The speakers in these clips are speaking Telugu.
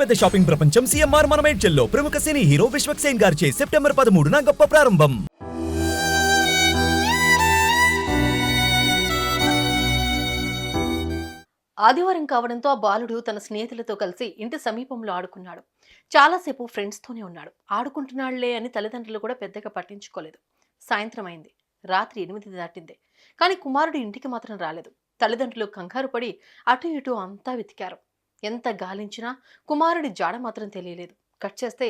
అతిపెద్ద షాపింగ్ ప్రపంచం సిఎంఆర్ మనమేడ్చల్లో ప్రముఖ సినీ హీరో విశ్వక్ సేన్ గారిచే సెప్టెంబర్ 13న గొప్ప ప్రారంభం. ఆదివారం కావడంతో ఆ బాలుడు తన స్నేహితులతో కలిసి ఇంటి సమీపంలో ఆడుకున్నాడు. చాలాసేపు ఫ్రెండ్స్తోనే ఉన్నాడు. ఆడుకుంటున్నాళ్లే అని తల్లిదండ్రులు కూడా పెద్దగా పట్టించుకోలేదు. సాయంత్రం అయింది. రాత్రి 8 దాటింది. కానీ కుమారుడు ఇంటికి మాత్రం రాలేదు. తల్లిదండ్రులు కంగారు పడి అటు ఇటు అంతా వెతికారు. ఎంత గాలించినా కుమారుడి జాడ మాత్రం తెలియలేదు. కట్ చేస్తే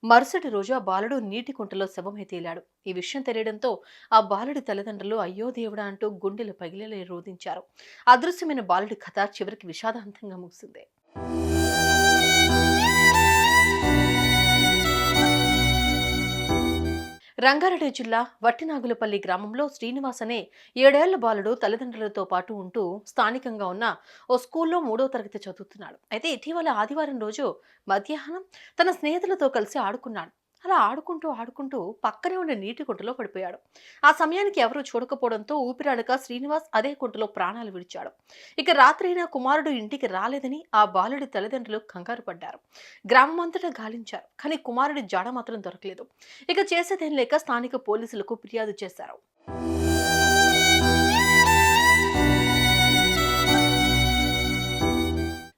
మరుసటి రోజు ఆ బాలుడు నీటి కుంటలో శవమై తేలాడు. ఈ విషయం తెలియడంతో ఆ బాలుడి తల్లిదండ్రులు అయ్యో దేవుడా అంటూ గుండెలు పగిలేలా రోధించారు. అదృశ్యమైన బాలుడి కథ చివరికి విషాదాంతంగా ముగిసింది. రంగారెడ్డి జిల్లా వట్టినాగులపల్లి గ్రామంలో శ్రీనివాస్ అనే 7 ఏళ్ల బాలుడు తల్లిదండ్రులతో పాటు ఉంటూ స్థానికంగా ఉన్న ఓ స్కూల్లో 3వ తరగతి చదువుతున్నాడు. అయితే ఇటీవల ఆదివారం రోజు మధ్యాహ్నం తన స్నేహితులతో కలిసి ఆడుకున్నాడు. అలా ఆడుకుంటూ పక్కనే ఉన్న నీటి కుంటలో పడిపోయాడు. ఆ సమయానికి ఎవరూ చూడకపోవడంతో ఊపిరాడక శ్రీనివాస్ అదే కుంటలో ప్రాణాలు విడిచాడు. ఇక రాత్రైనా కుమారుడు ఇంటికి రాలేదని ఆ బాలుడి తల్లిదండ్రులు కంగారు పడ్డారు. గ్రామం అంతటా గాలించారు. కానీ కుమారుడి జాడ మాత్రం దొరకలేదు. ఇక చేసేదేం లేక స్థానిక పోలీసులకు ఫిర్యాదు చేశారు.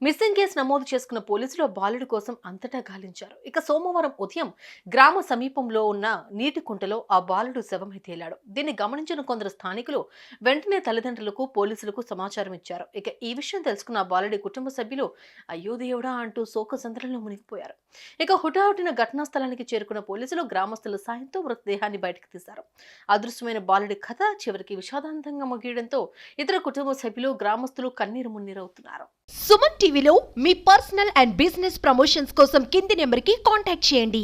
మిస్సింగ్ కేసు నమోదు చేసుకున్న పోలీసులు బాలుడి కోసం అంతటా గాలించారు. ఇక సోమవారం ఉదయం గ్రామ సమీపంలో ఉన్న నీటి కుంటలో ఆ బాలుడు శవమై తేలాడు. దీన్ని గమనించిన కొందరు స్థానికులు వెంటనే తల్లిదండ్రులకు పోలీసులకు సమాచారం ఇచ్చారు. ఇక ఈ విషయం తెలుసుకున్న ఆ బాలుడి కుటుంబ సభ్యులు అయ్యో దేవుడా అంటూ శోకసంద్రంలో మునిగిపోయారు. ఇక హుటాహుటిన ఘటనా స్థలానికి చేరుకున్న పోలీసులు గ్రామస్తుల సాయంతో మృతదేహాన్ని బయటకు తీశారు. అదృశ్యమైన బాలుడి కథ చివరికి విషాదాంతంగా ముగియడంతో ఇతర కుటుంబ సభ్యులు గ్రామస్తులు కన్నీరు మున్నీరవుతున్నారు. సుమన్ టీవీలో మీ పర్సనల్ అండ్ బిజినెస్ ప్రమోషన్స్ కోసం కింది నెంబర్కి కాంటాక్ట్ చేయండి.